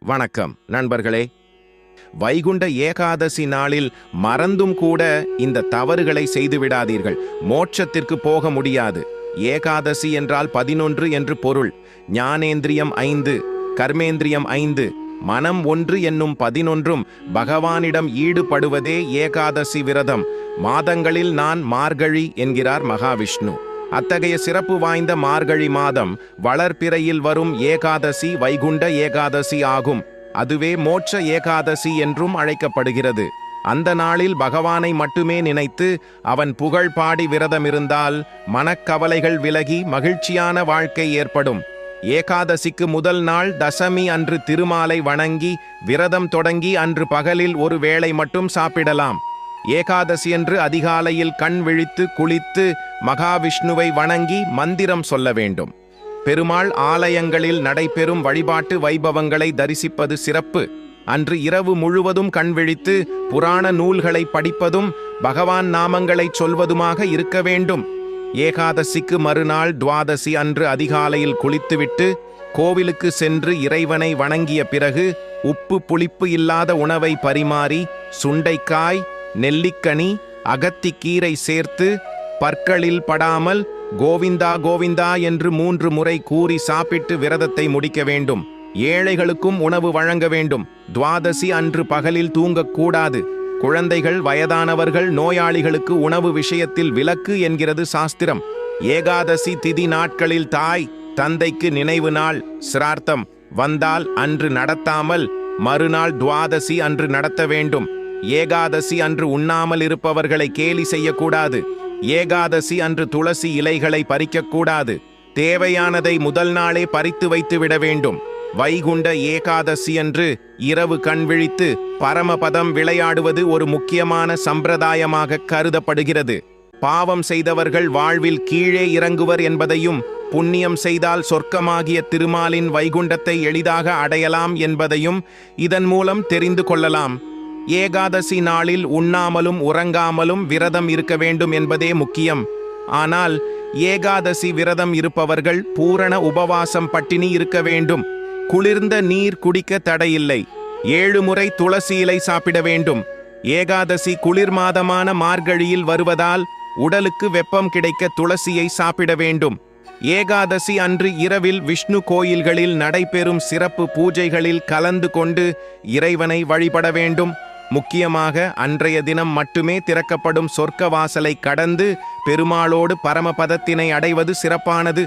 வணக்கம் நண்பர்களே. வைகுண்ட ஏகாதசி நாளில் மறந்தும் கூட இந்த தவறுகளை செய்துவிடாதீர்கள். மோட்சத்திற்கு போக முடியாது. ஏகாதசி என்றால் 11 என்று பொருள். ஞானேந்திரியம் 5, கர்மேந்திரியம் 5, மனம் 1 என்னும் 11ம் பகவானிடம் ஈடுபடுவதே ஏகாதசி விரதம். மாதங்களில் நான் மார்கழி என்கிறார் மகாவிஷ்ணு. அத்தகைய சிறப்பு வாய்ந்த மார்கழி மாதம் வளர்பிறையில் வரும் ஏகாதசி வைகுண்ட ஏகாதசி ஆகும். அதுவே மோட்ச ஏகாதசி என்றும் அழைக்கப்படுகிறது. அந்த நாளில் பகவானை மட்டுமே நினைத்து அவன் புகழ் பாடி விரதமிருந்தால் மனக்கவலைகள் விலகி மகிழ்ச்சியான வாழ்க்கை ஏற்படும். ஏகாதசிக்கு முதல் நாள் தசமி அன்று திருமாலை வணங்கி விரதம் தொடங்கி அன்று பகலில் ஒரு வேளை மட்டும் சாப்பிடலாம். ஏகாதசியன்று அதிகாலையில் கண் விழித்து குளித்து மகாவிஷ்ணுவை வணங்கி மந்திரம் சொல்ல வேண்டும். பெருமாள் ஆலயங்களில் நடைபெறும் வழிபாட்டு வைபவங்களை தரிசிப்பது சிறப்பு. அன்று இரவு முழுவதும் கண் விழித்து புராண நூல்களை படிப்பதும் பகவான் நாமங்களை சொல்வதுமாக இருக்க வேண்டும். ஏகாதசிக்கு மறுநாள் துவாதசி அன்று அதிகாலையில் குளித்துவிட்டு கோவிலுக்கு சென்று இறைவனை வணங்கிய பிறகு உப்பு புளிப்பு இல்லாத உணவை பரிமாறி சுண்டைக்காய், நெல்லிக்கனி, அகத்திக்கீரை சேர்த்து பற்களில் படாமல் கோவிந்தா கோவிந்தா என்று 3 முறை கூறி சாப்பிட்டு விரதத்தை முடிக்க வேண்டும். ஏழைகளுக்கும் உணவு வழங்க வேண்டும். துவாதசி அன்று பகலில் தூங்கக்கூடாது. குழந்தைகள், வயதானவர்கள், நோயாளிகளுக்கு உணவு விஷயத்தில் விலக்கு என்கிறது சாஸ்திரம். ஏகாதசி திதி நாட்களில் தாய் தந்தைக்கு நினைவு நாள் சிரார்த்தம் வந்தால் அன்று நடத்தாமல் மறுநாள் துவாதசி அன்று நடத்த வேண்டும். ஏகாதசி அன்று உண்ணாமல் இருப்பவர்களை கேலி செய்யக்கூடாது. ஏகாதசி அன்று துளசி இலைகளை பறிக்கக்கூடாது. தேவையானதை முதல் நாளே பறித்து வைத்து விட வேண்டும். வைகுண்ட ஏகாதசி அன்று இரவு கண் விழித்து பரமபதம் விளையாடுவது ஒரு முக்கியமான சம்பிரதாயமாக கருதப்படுகிறது. பாவம் செய்தவர்கள் வாழ்வில் கீழே இறங்குவர் என்பதையும், புண்ணியம் செய்தால் சொர்க்கமாகிய திருமாலின் வைகுண்டத்தை எளிதாக அடையலாம் என்பதையும் இதன் மூலம் தெரிந்து கொள்ளலாம். ஏகாதசி நாளில் உண்ணாமலும் உறங்காமலும் விரதம் இருக்க வேண்டும் என்பதே முக்கியம். ஆனால் ஏகாதசி விரதம் இருப்பவர்கள் பூரண உபவாசம் பட்டினி இருக்க வேண்டும். குளிர்ந்த நீர் குடிக்க தடையில்லை. 7 முறை துளசி இலை சாப்பிட வேண்டும். ஏகாதசி குளிர் மாதமான மார்கழியில் வருவதால் உடலுக்கு வெப்பம் கிடைக்க துளசியை சாப்பிட வேண்டும். ஏகாதசி அன்று இரவில் விஷ்ணு கோயில்களில் நடைபெறும் சிறப்பு பூஜைகளில் கலந்து கொண்டு இறைவனை வழிபட வேண்டும். முக்கியமாக அன்றைய தினம் மட்டுமே திறக்கப்படும் சொர்க்க வாசலை கடந்து பெருமாளோடு பரமபதத்தினை அடைவது சிறப்பானது.